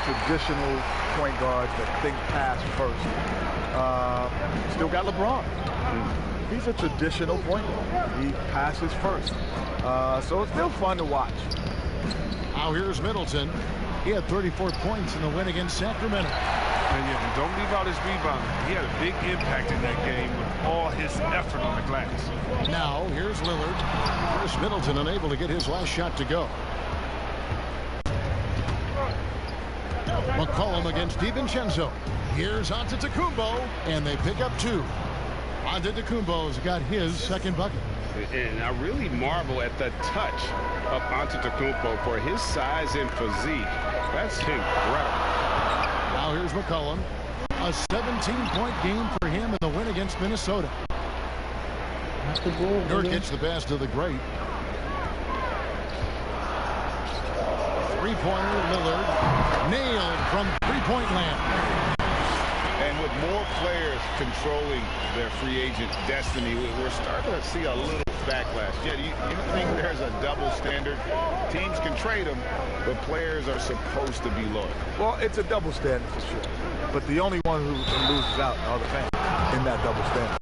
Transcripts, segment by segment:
traditional point guards that think pass first. Still got LeBron. He's a traditional point guard. He passes first. So it's still fun to watch. Now here's Middleton. He had 34 points in the win against Sacramento. And yeah, don't leave out his rebound. He had a big impact in that game with all his effort on the glass. Now here's Lillard. Chris Middleton unable to get his last shot to go. McCollum against DiVincenzo. Here's Antetokounmpo, and they pick up 2. Antetokounmpo's got his second bucket. And I really marvel at the touch of Antetokounmpo for his size and physique. That's incredible. Now here's McCollum. A 17-point game for him in the win against Minnesota. Nurkic, the best of the great. Three-pointer, Lillard. Nailed from three-point land. And with more players controlling their free agent destiny, we're starting to see a little backlash. Yeah, you think there's a double standard? Teams can trade them, but players are supposed to be loyal. Well, it's a double standard for sure. But the only one who loses out are the fans in that double standard.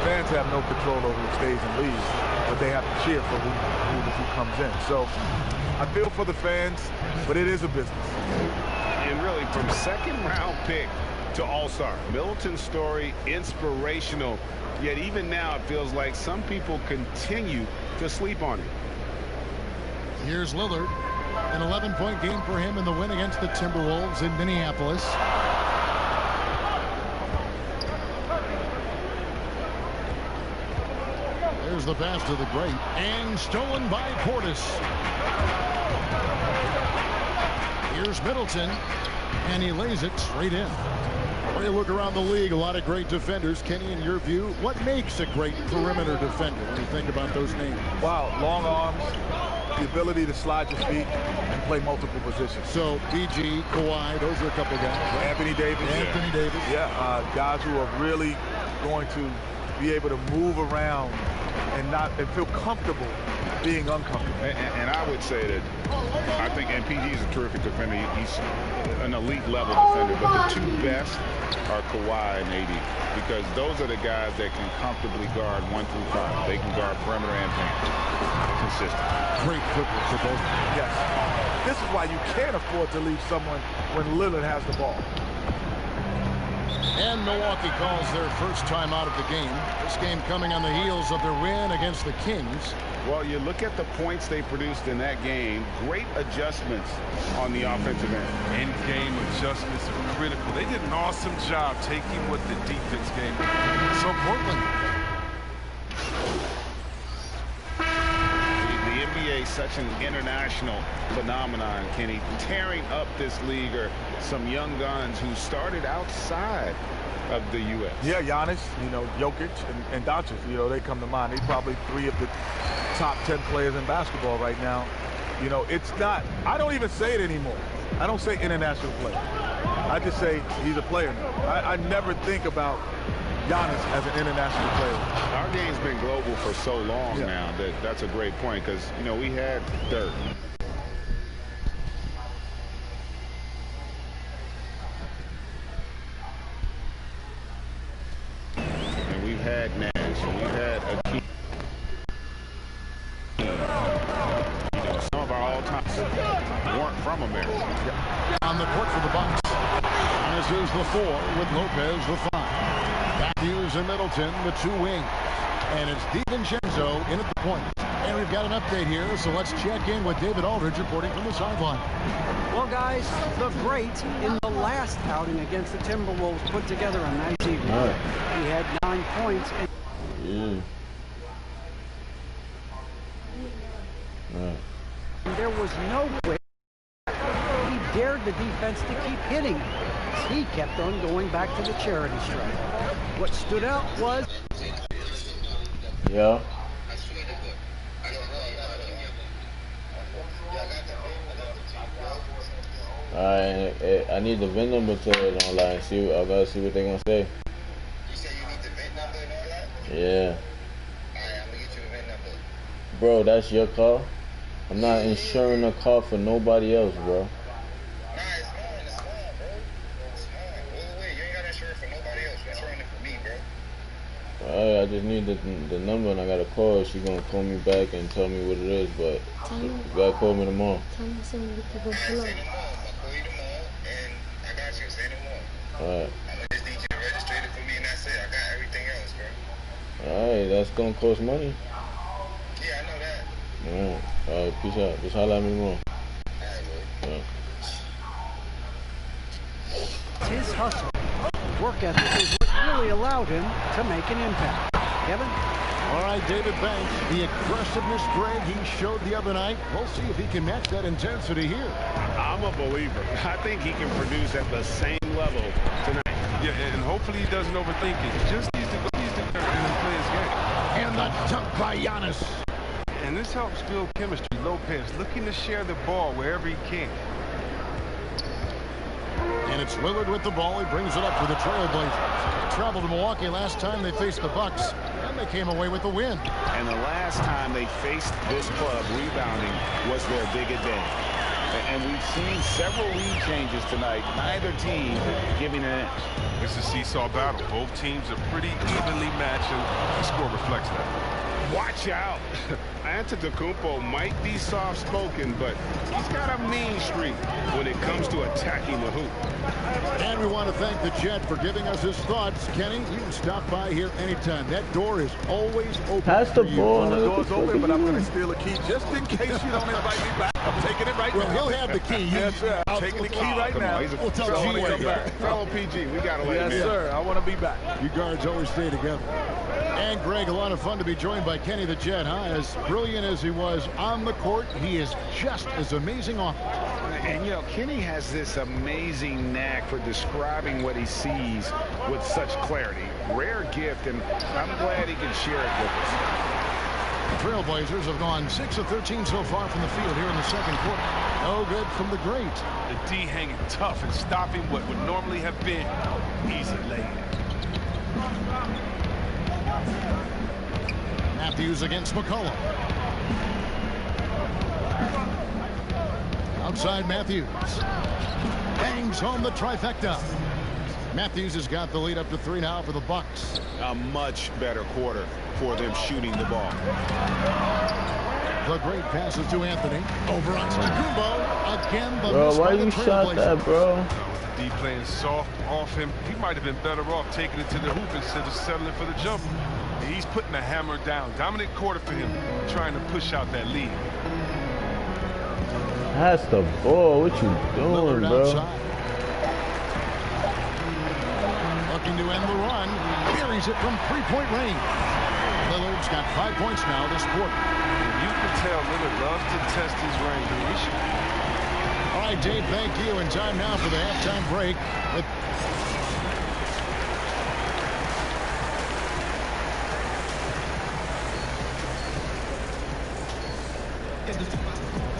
Fans have no control over who stays and leaves, but they have to cheer for who comes in. So I feel for the fans, but it is a business. And really, from second-round pick to all-star, Middleton's story inspirational, yet even now it feels like some people continue to sleep on it. Here's Lillard. An 11-point game for him in the win against the Timberwolves in Minneapolis. There's the pass to the great, and stolen by Portis. Here's Middleton, and he lays it straight in. When you look around the league, a lot of great defenders. Kenny, in your view, what makes a great perimeter defender when you think about those names? Wow, long arms, the ability to slide your feet and play multiple positions. So BG, Kawhi, those are a couple of guys. Right? Anthony Davis. Anthony Davis. Yeah, guys who are really going to be able to move around and feel comfortable being uncomfortable. And I would say that I think MPG is a terrific defender. He's an elite level defender, but the two best are Kawhi and AD, because those are the guys that can comfortably guard 1 through 5. They can guard perimeter and paint. Consistent. Great football for both. Yes. This is why you can't afford to leave someone when Lillard has the ball. And Milwaukee calls their first time out of the game. This game coming on the heels of their win against the Kings. Well, you look at the points they produced in that game. Great adjustments on the offensive end. In-game adjustments are critical. They did an awesome job taking what the defense gave them. So Portland. The NBA is such an international phenomenon, Kenny. Tearing up this league are some young guns who started outside of the U.S. Yeah, Giannis, Jokic and Doncic, they come to mind. They're probably 3 of the top 10 players in basketball right now. It's not, I don't even say it anymore. I don't say international player. I just say he's a player now. I never think about Giannis as an international player. Our game's been global for so long now that's a great point, because, we had Dirk. And we've had Nash, and we've had Akeem. Some of our all-time weren't from America. On the court for the Bucks. Giannis is the 4 with Lopez the 5. Matthews and Middleton, the 2 wings. And it's DiVincenzo in at the point. And we've got an update here, so let's check in with David Aldridge reporting from the sideline. Well, guys, the great in the last outing against the Timberwolves put together a nice evening. He had 9 points. And there was no way he dared the defense to keep hitting him. He kept on going back to the charity stripe. What stood out was... Yeah. Alright, I need the VIN number to it online. I gotta see what they're gonna say. You said you need the VIN number and all that? Yeah. Alright, I'm gonna get you a VIN number. Bro, that's your car? I'm not insuring a car for nobody else, bro. Nah, it's mine. I just need the number and I gotta call. She gonna call me back and tell me what it is, but you gotta call me tomorrow. Say no more. I'll call you tomorrow, and I got you. Say no more. Alright. I'm gonna just need you to register it for me, and that's it. I got everything else, bro. Alright, that's gonna cost money. Yeah, I know that. Alright, peace out. Just holler at me tomorrow. Alright, bro. His hustle, work ethic is what really allowed him to make an impact. Kevin? All right, David Banks, the aggressiveness, Greg, he showed the other night. We'll see if he can match that intensity here. I'm a believer. I think he can produce at the same level tonight. Yeah, and hopefully he doesn't overthink it. He just needs to go and play his game. And the dunk by Giannis. And this helps build chemistry. Lopez looking to share the ball wherever he can. And it's Lillard with the ball. He brings it up for the Trailblazers. Traveled to Milwaukee last time they faced the Bucks, and they came away with the win. And the last time they faced this club, rebounding was their big advantage. And we've seen several lead changes tonight. Neither team giving an inch. It's a seesaw battle. Both teams are pretty evenly matched, and the score reflects that. Watch out. Antetokounmpo might be soft-spoken, but he's got a mean streak when it comes to attacking the hoop. And we want to thank the Jet for giving us his thoughts. Kenny, you can stop by here anytime. That door is always open. Pass the ball. The door's open, but I'm going to steal a key just in case you don't invite me back. I'm taking it right now. Well, he'll have the key. Yes, sir. I'm taking the key right now. We'll tell So G I wanna come back. Fellow PG, we got to let him Yes, in. sir. I want to be back. You guards always stay together. And Greg, a lot of fun to be joined by Kenny the Jet, huh? As brilliant as he was on the court, he is just as amazing off it. And, you know, Kenny has this amazing knack for describing what he sees with such clarity. Rare gift, and I'm glad he can share it with us. The Trailblazers have gone 6 of 13 so far from the field here in the second quarter. No good from the great. The D hanging tough and stopping what would normally have been easy lane. Matthews against McCollum. Outside Matthews. Bangs home the trifecta. Matthews has got the lead up to 3 now for the Bucks. A much better quarter for them shooting the ball. The great passes to Anthony. Over on Antetokounmpo. Again, the Bro, miss why by the you shot that, bro? D playing soft off him. He might have been better off taking it to the hoop instead of settling for the jumper. He's putting the hammer down. Dominant quarter for him, trying to push out that lead. That's the ball. What you doing, bro? Outside. Looking to end the run. Buries it from 3-point range. Lillard's got 5 points now this quarter. You can tell Lillard loves to test his range. All right, Dave, thank you. And time now for the halftime break.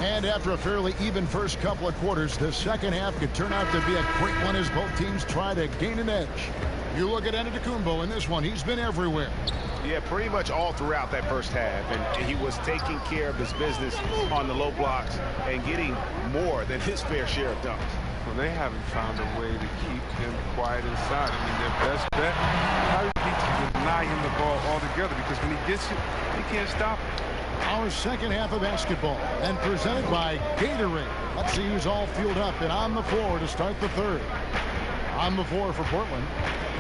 And after a fairly even first couple of quarters, the second half could turn out to be a great one as both teams try to gain an edge. You look at Antetokounmpo in this one. He's been everywhere. Yeah, pretty much all throughout that first half. And he was taking care of his business on the low blocks and getting more than his fair share of dunks. Well, they haven't found a way to keep him quiet inside. I mean, their best bet might be to deny him the ball altogether, because when he gets it, they can't stop him. Our second half of basketball, and presented by Gatorade. Let's see who's all fueled up and on the floor to start the third. On the floor for Portland,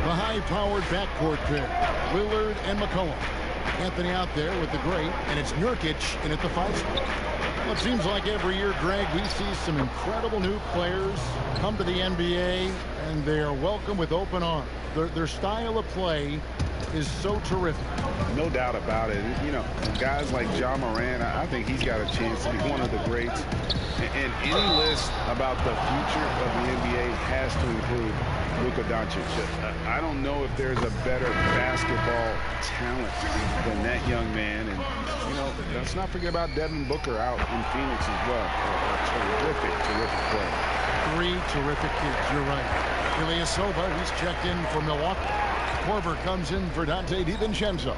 the high-powered backcourt pair, Lillard and McCollum. Anthony out there with the great, and it's Nurkic in at the 5 spot. Well, it seems like every year, Greg, we see some incredible new players come to the NBA, and they are welcome with open arms. Their style of play is so terrific. No doubt about it. You know, guys like Ja Morant, I think he's got a chance to be one of the greats. And any list about the future of the NBA has to include Luka Doncic. I don't know if there's a better basketball talent than that young man. And, you know, let's not forget about Devin Booker out in Phoenix as well. A terrific, terrific player. 3 terrific kids, you're right. Ilyasova, he's checked in for Milwaukee. Korver comes in for Dante DiVincenzo.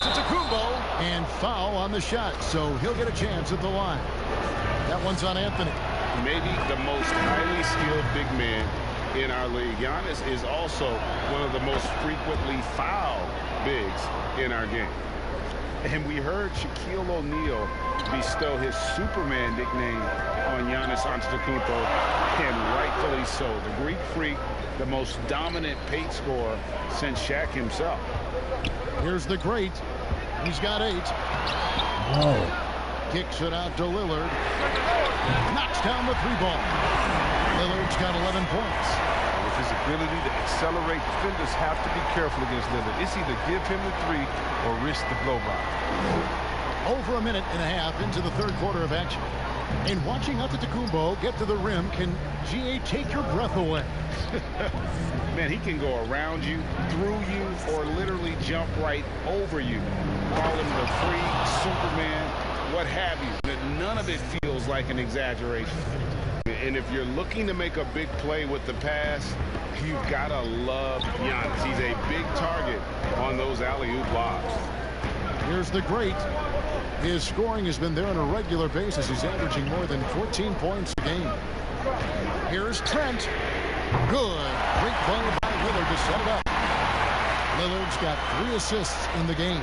Antetokounmpo, and foul on the shot, so he'll get a chance at the line. That one's on Anthony. Maybe the most highly skilled big man in our league. Giannis is also one of the most frequently fouled bigs in our game. And we heard Shaquille O'Neal bestow his Superman nickname on Giannis Antetokounmpo, and rightfully so. The Greek Freak, the most dominant paint scorer since Shaq himself. Here's the great. He's got 8. Kicks it out to Lillard. Knocks down the 3-ball. Lillard's got 11 points. With his ability to accelerate, defenders have to be careful against Lillard. It's either give him the 3 or risk the blow-by. Over a minute and a half into the third quarter of action. And watching Antetokounmpo get to the rim can, GA, take your breath away. Man, he can go around you, through you, or literally jump right over you. Call him the freak, Superman, what have you. None of it feels like an exaggeration. And if you're looking to make a big play with the pass, you've got to love Giannis. He's a big target on those alley-oop lobs. Here's the great. His scoring has been there on a regular basis. He's averaging more than 14 points a game. Here's Trent. Good. Great ball by Lillard to set it up. Lillard's got 3 assists in the game.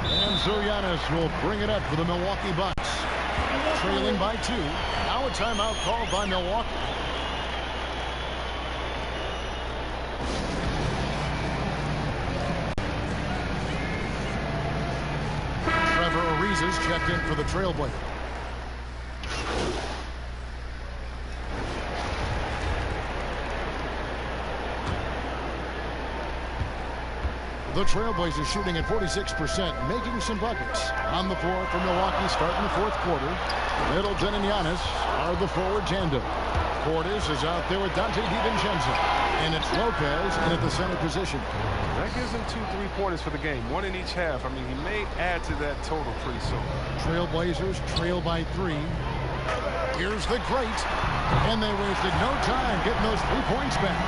And Giannis will bring it up for the Milwaukee Bucks. Trailing by 2. Now a timeout called by Milwaukee. Ariza's checked in for the Trailblazers. The Trailblazers shooting at 46%, making some buckets. On the floor for Milwaukee starting the fourth quarter. Middleton and Giannis are the forward tandem. Portis is out there with Dante DiVincenzo. And it's Lopez in at the center position. That gives him 2 3-pointers for the game, 1 in each half. I mean, he may add to that total pretty soon. Trailblazers trail by 3. Here's the great. And they wasted no time getting those 3 points back.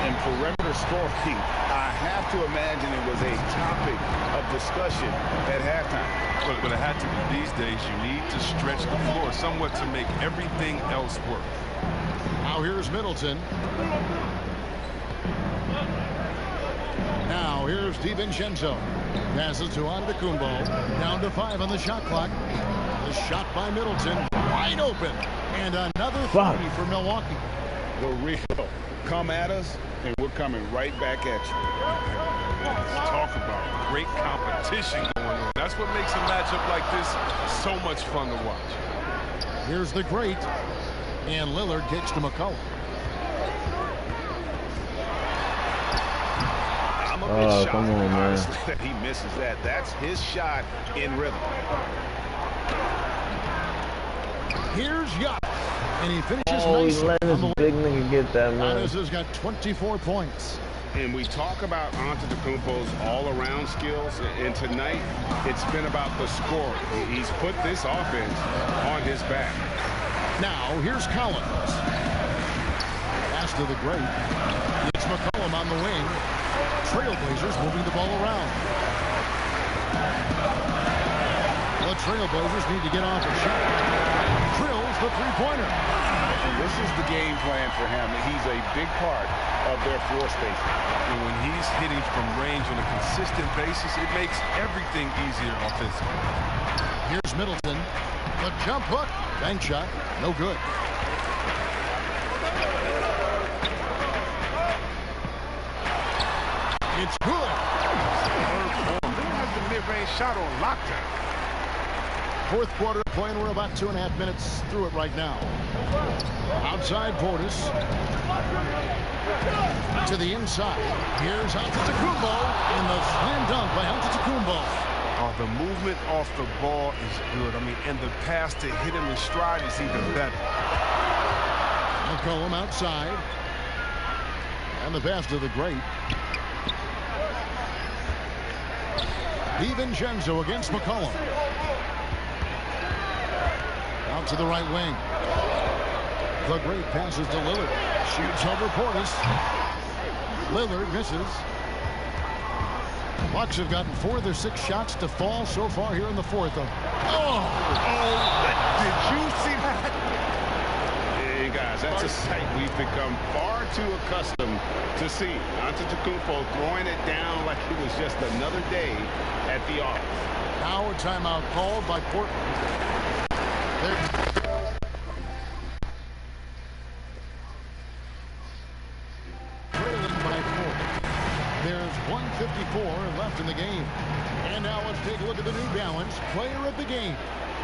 And perimeter scoring, I have to imagine it was a topic of discussion at halftime. But it had to be these days. You need to stretch the floor somewhat to make everything else work. Now here's Middleton. Now here's DiVincenzo. Passes to Antetokounmpo. Down to 5 on the shot clock. The shot by Middleton. Wide open. And another 3 for Milwaukee. The real come at us, and we're coming right back at you. Let's talk about great competition going on. That's what makes a matchup like this so much fun to watch. Here's the great. And Lillard kicks to McCollum. I'm a bit shocked, honestly, that he misses that. That's his shot in rhythm. Here's Giannis. And he finishes nice. Let this big nigga get that, man. Giannis has got 24 points. And we talk about Antetokounmpo's all-around skills, and tonight it's been about the scoring. He's put this offense on his back. Now here's Collins. Pass to the great. It's McCollum on the wing. Trailblazers moving the ball around. The Trailblazers need to get off a shot. Drills the 3-pointer. And this is the game plan for him. He's a big part of their floor spacing. And when he's hitting from range on a consistent basis, it makes everything easier offensively. Here's Middleton. The jump hook. Bank shot. No good. It's good. They have the mid-range shot on lockdown. Fourth quarter playing. We're about 2.5 minutes through it right now. Outside Portis. To the inside. Here's Antetokounmpo. And the slam dunk by Antetokounmpo. Oh, the movement off the ball is good. I mean, and the pass to hit him in stride is even better. McCollum outside. And the pass to the great. DiVincenzo against McCollum. Out to the right wing. The great passes to Lillard. Shoots over Portis. Lillard misses. Bucks have gotten 4 of their 6 shots to fall so far here in the fourth. Oh, did you see that? He got guys. That's a sight we've become far too accustomed to see. Antetokounmpo throwing it down like it was just another day at the office. Now a timeout called by Portland. Trailing by 4. There's 1:54 left in the game. And now let's take a look at the New Balance player of the game,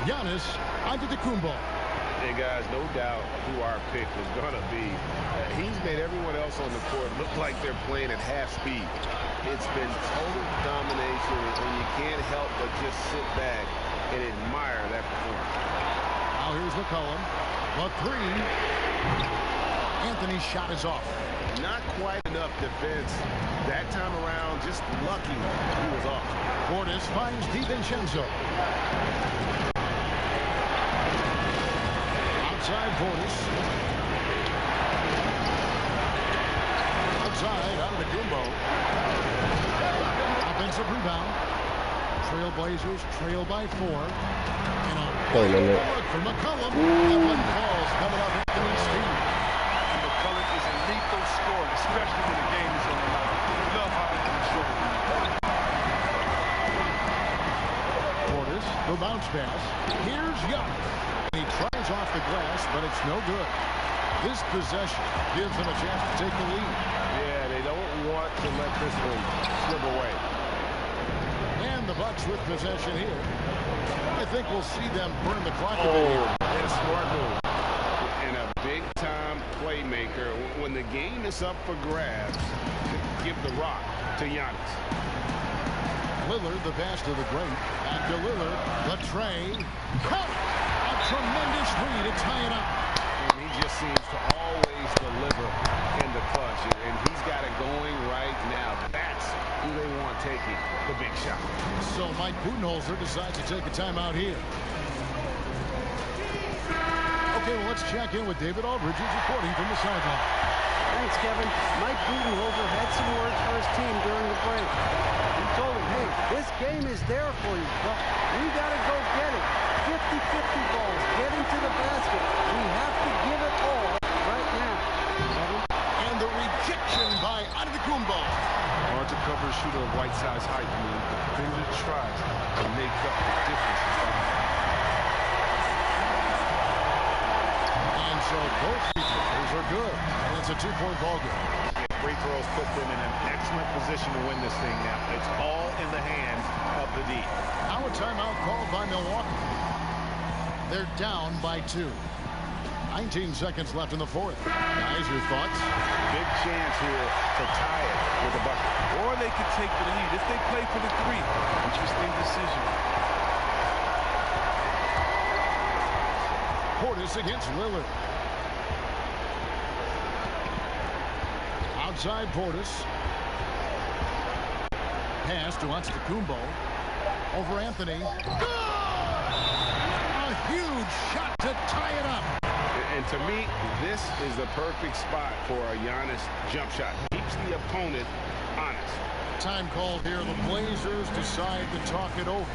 Giannis Antetokounmpo. Hey, guys, no doubt who our pick is going to be. He's made everyone else on the court look like they're playing at half speed. It's been total domination, and you can't help but just sit back and admire that performance. Now here's McCollum. The three. Anthony's shot is off. Not quite enough defense that time around. Just lucky he was off. Portis finds DiVincenzo. Outside Portis. Outside Antetokounmpo. Offensive rebound. Trailblazers trail by 4. And a look for McCollum. That one falls coming up Anthony's feet. McCollum is a lethal scorer, especially when the game is on the line. Love how he controls it. Portis, the bounce pass. Here's Giannis. He tries off the glass, but it's no good. This possession gives them a chance to take the lead. Yeah, they don't want to let this one slip away. And the Bucks with possession here. I think we'll see them burn the clock a bit here. That's a smart move. And a big-time playmaker. When the game is up for grabs, give the rock to Giannis. Lillard, the pass to the great. And to Lillard, the tray. Cut! A tremendous three to tie it up. And he just seems to always deliver in the clutch. And he's got it going right now. That's who they want taking the big shot. So Mike Budenholzer decides to take a timeout here. Okay, well, let's check in with David Aldridge, who's reporting from the sideline. Thanks, Kevin. Mike Budenholzer had some words for his team during the break. He told them, hey, this game is there for you, but we got to go get it. 50-50 balls, get into the basket. We have to give it all right now. Kevin? And the rejection by Antetokounmpo. Hard to cover a shooter of Whiteside's height. I mean, the finger tries to make up the difference. And so both free throws are good. And it's a 2-point ball game. Free throws put them in an excellent position to win this thing now. It's all in the hands of the D. Now a timeout called by Milwaukee. They're down by 2. 19 seconds left in the fourth. Guys, your thoughts? Big chance here to tie it with a bucket. Or they could take the lead if they play for the 3. Interesting decision. Portis against Lillard. Outside Portis. Pass to Antetokounmpo. Over Anthony. A huge shot to tie it up. And to me, this is the perfect spot for a Giannis jump shot. Keeps the opponent honest. Time called here. The Blazers decide to talk it over.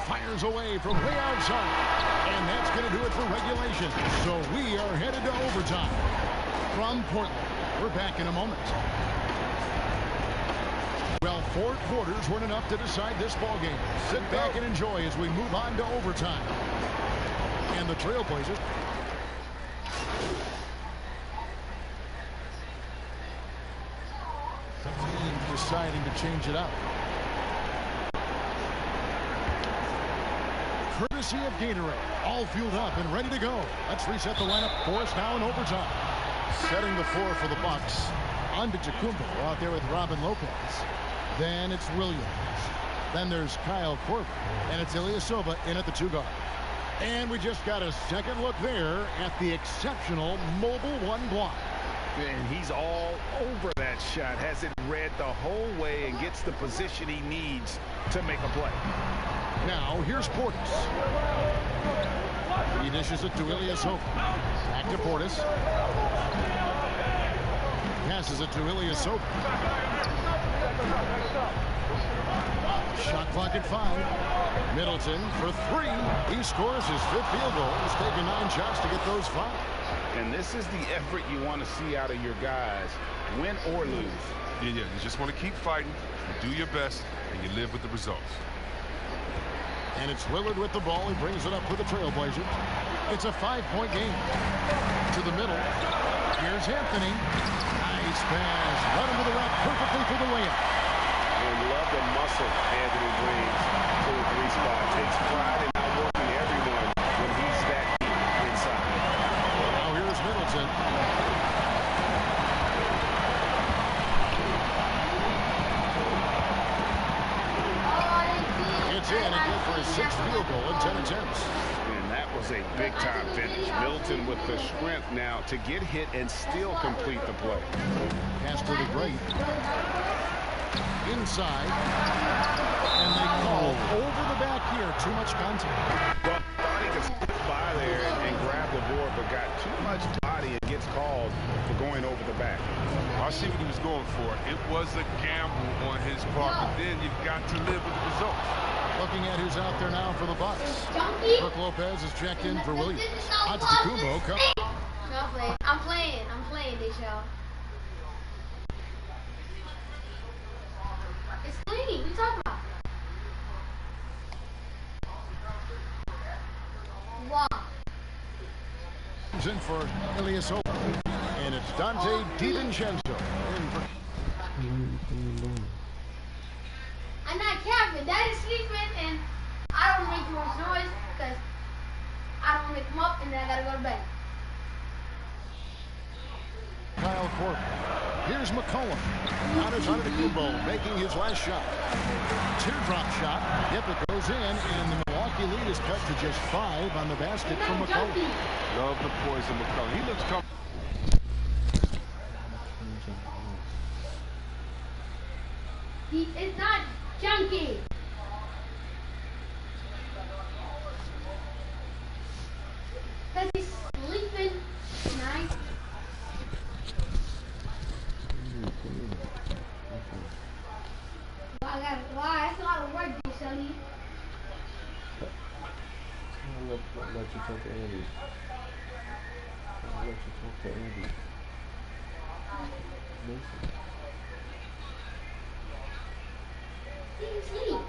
Fires away from way outside. And that's going to do it for regulation. So we are headed to overtime. From Portland, we're back in a moment. Well, 4 quarters weren't enough to decide this ball game. Sit back and enjoy as we move on to overtime. And the Trailblazers deciding to change it up. Courtesy of Gatorade, all fueled up and ready to go. Let's reset the lineup for us now in overtime. Setting the floor for the Bucks. Antetokounmpo out there with Robin Lopez. Then it's Williams. Then there's Kyle Korver. And it's Ilyasova in at the 2 guard. And we just got a second look there at the exceptional mobile 1 block. And he's all over that shot. Has it read the whole way and gets the position he needs to make a play. Now, here's Portis. He dishes it to Ilyasova. Back to Portis. Passes it to Ilyasova. Shot clock at 5. Middleton for 3. He scores his 5th field goal. He's taken 9 shots to get those 5. And this is the effort you want to see out of your guys, win or lose. Yeah, you just want to keep fighting, you do your best, and you live with the results. And it's Lillard with the ball. He brings it up for the Trailblazers. It's a 5-point game. To the middle. Here's Anthony. Nice pass. Right into the rack perfectly for the layup. And love the muscle Anthony brings to the 3 spot. Takes pride in outworking everyone when he's that deep inside. Now here's Middleton. It's in again for his 6th field goal in 10 attempts. And that was a big-time finish. Middleton with the strength now to get hit and still complete the play. Pass to the right. Inside. And they call over the back here. Too much contact. Well, thought he could slip by there and grab the board, but got too much body and gets called for going over the back. I see what he was going for. It was a gamble on his part, but then you've got to live with the results. Looking at who's out there now for the Bucks. Brook Lopez is checked in for Williams. Antetokounmpo. I'm playing, Deschelle. It's clean. What are you talking about? Wow. He's in for Ilyasova. And it's Dante DiVincenzo in for... I'm not capping. Daddy's sleeping, and I don't make too much noise because I don't wake him up, and then I gotta go to bed. Kyle Korver. Here's McCollum. Antetokounmpo making his last shot. Teardrop shot. Yep, it goes in, and the Milwaukee lead is cut to just 5 on the basket from McCollum. Love the poise of McCollum. He looks comfortable. He is not junkie. Because he's sleeping tonight. Why? That's a lot of work, Shelly. Let you talk to Andy. I'll let you talk to Andy. Listen. He can sleep.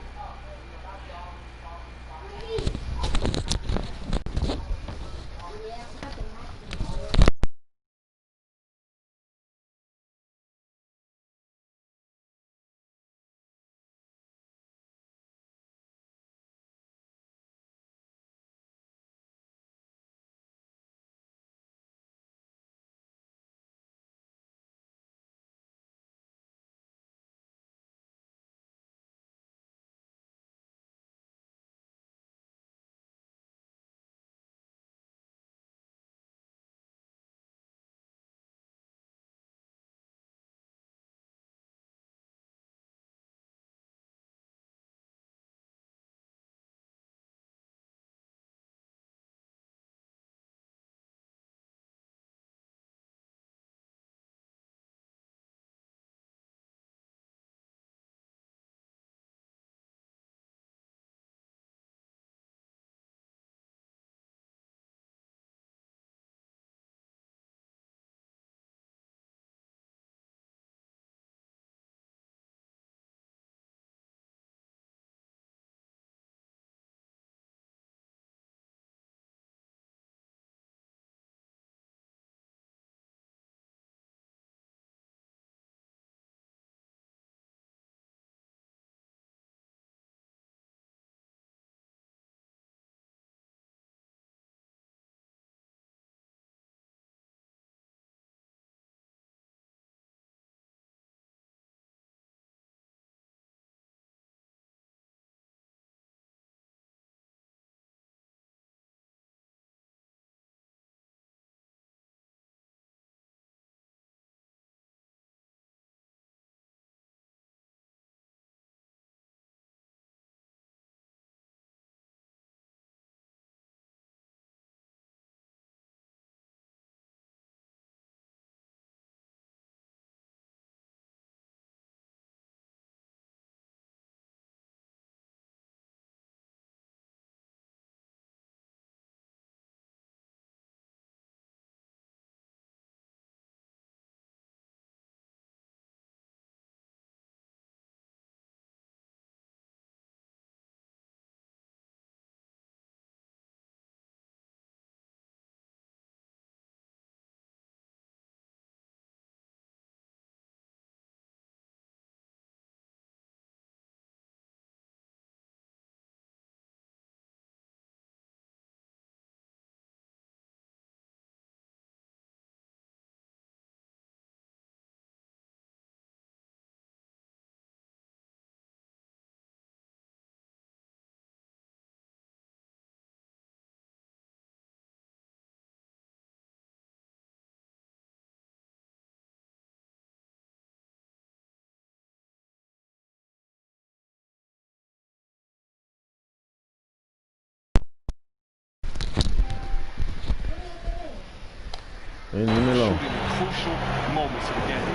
Leave me alone. Shooting in crucial moments of the game.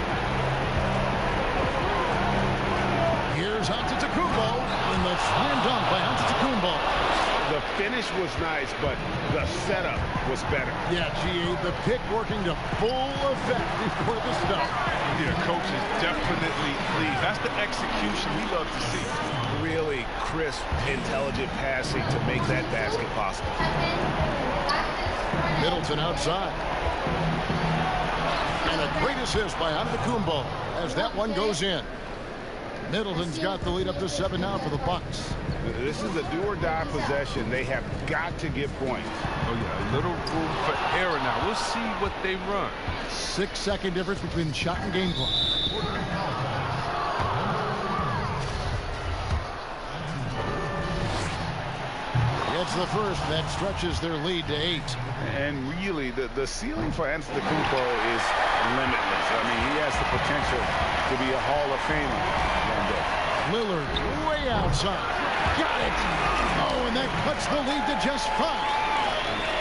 Here's Antetokounmpo in the slam dunk by Antetokounmpo. The finish was nice, but the setup was better. Yeah, GA, the pick working to full effect before the start. Yeah, coach is definitely pleased. That's the execution we love to see. Really crisp, intelligent passing to make that basket possible. Middleton outside. And a great assist by Antetokounmpo as that one goes in. Middleton's got the lead up to 7 now for the Bucks. This is a do-or-die possession. They have got to get points. Oh, yeah, a little room for error now. We'll see what they run. 6-second difference between shot and game clock. Gets the first. That stretches their lead to 8. And really, the ceiling for Antetokounmpo is limitless. I mean, he has the potential to be a Hall of Famer one day. Lillard way outside. Got it. Oh, and that cuts the lead to just 5.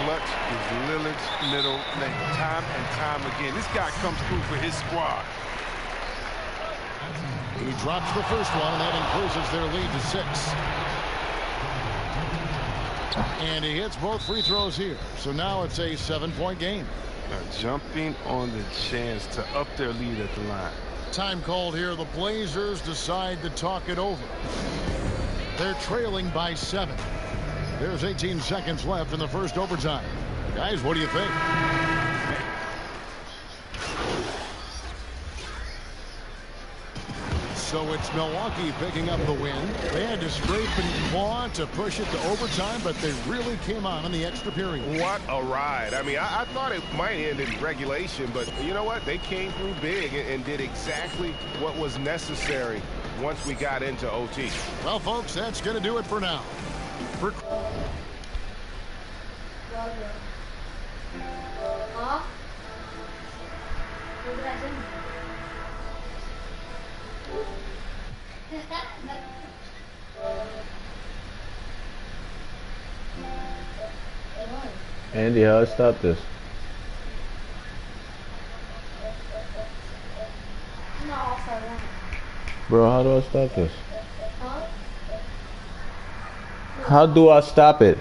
Clutch is Lillard's middle name. Time and time again. This guy comes through for his squad. He drops the first one, and that increases their lead to 6. And he hits both free throws here. So now it's a 7-point game. Jumping on the chance to up their lead at the line. Time called here. The Blazers decide to talk it over. They're trailing by 7. There's 18 seconds left in the first overtime. Guys, what do you think? So it's Milwaukee picking up the win. They had to scrape and claw to push it to overtime, but they really came on in the extra period. What a ride. I mean, I thought it might end in regulation, but you know what? They came through big and did exactly what was necessary once we got into OT. Well, folks, that's going to do it for now. Andy, how do I stop this? Bro, how do I stop this? How do I stop it?